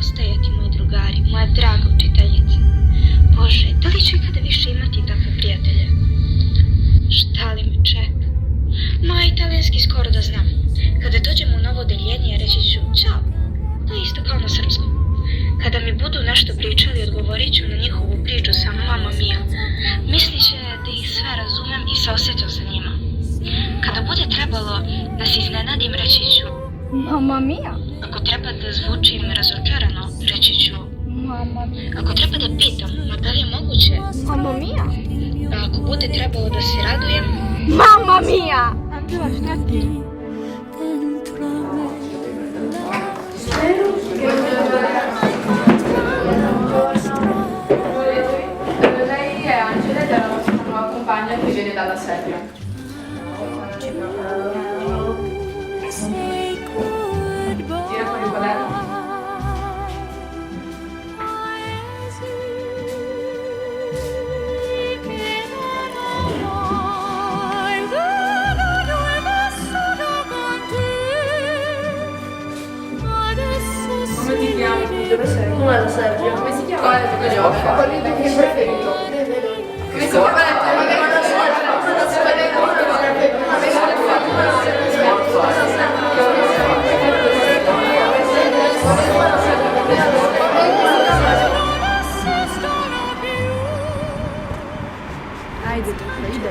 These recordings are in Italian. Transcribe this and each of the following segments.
nedostajati moji drugari, moja draga učiteljice. Bože, da li ću ikada više imati takve prijatelje? Šta li me čeka? Ma, italijanski skoro da znam. Kada dođemo u novo odeljenje, reći ću ćao. To je isto kao na srpskom. Kada mi budu nešto pričali, odgovorit ću na njihovu priču sa mama mia. Mislit će da ih sve razumem i saosjećam sa njima. Kada bude trebalo da se iznenadim, reći ću Mamma mia! ako treba da zvučim razočarano, reći ću Mamma mia! ako treba da pitam, ma da li je moguće? Mamma mia! A ako bude trebalo da se radujem, Mamma mia! Angela, šta ti? Lei è Angela ed è la nostra nuova compagna che viene dalla Serbia. Gira con il quaderno. Come ti chiami? Dove sei? Come la Serbia? Come si chiama? Qual è il tuo cognome? Qual è il tuo preferito? Come si chiama? Ajde, ide.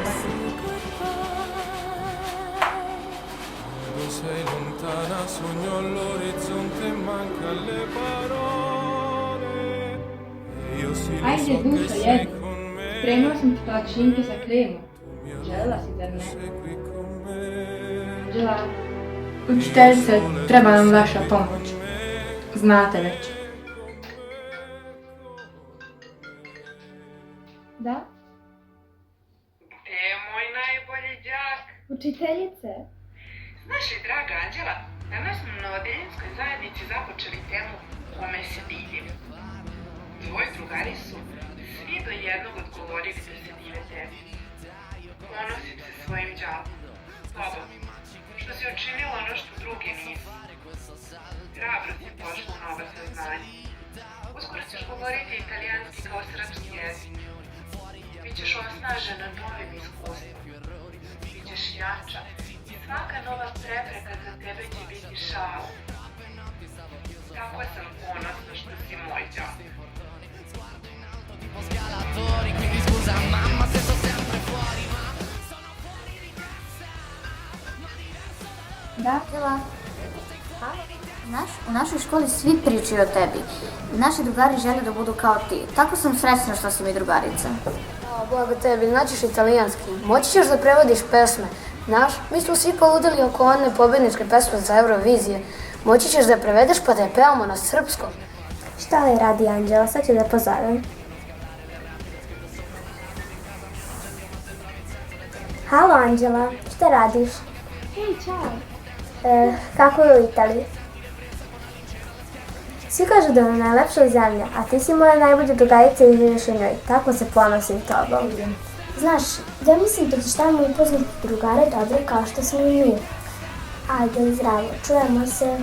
Quando sei lontana sogno all'orizzonte manca le parole e io sì lo Ajde, so che dušo, sei jedi. con me Spremila sam ti palačinke sa kremom. Želela si, zar ne? sei qui con me Anđela, učiteljice, treba nam vaša pomoć. Znate već. Da? Moj najbolji đak. Učiteljice? Znaš li, draga Anđela, danas smo na odeljenskoj zajednici započeli temu kome se divim. Tvoji drugari su svi do jednog odgovorili da se dive tebi. Ponosim se svojim đakom, tobom, što si učinila ono što drugi nisu. Hrabro si pošla u nova saznanja. Uskoro ćeš govoriti italijanski kao srpski jezik. Bićeš osnažena novim iskustvom. Bićeš jača i svaka nova prepreka za tebe će biti šala. Tako sam ponosna što si moj đak. Da? Angela, u našoj školi svi pričaju o tebi. Naši drugari žele da budu kao ti. Tako sam srećna što si mi drugarica. Blago tebi, značiš italijanski. Moći ćeš da prevodiš pesme. Znaš, mi smo svi poludili oko one pobedničke pesme za Eurovizije. Moći ćeš da je prevedeš pa da je pevamo na srpskom. Šta li radi Anđela? Sad ću da pozovem. Halo Anđela, šta radiš? Hej, čao! Kako je u Italiji? Svi kažu da je najlepša zemlja, a ti si moja najbolja drugarica i živiš u njoj. Tako se ponosim tobom. Znaš, ja mislim da ćeš tamo upoznati drugare dobre kao što smo i mi. Ajde, zdravo, čujemo se.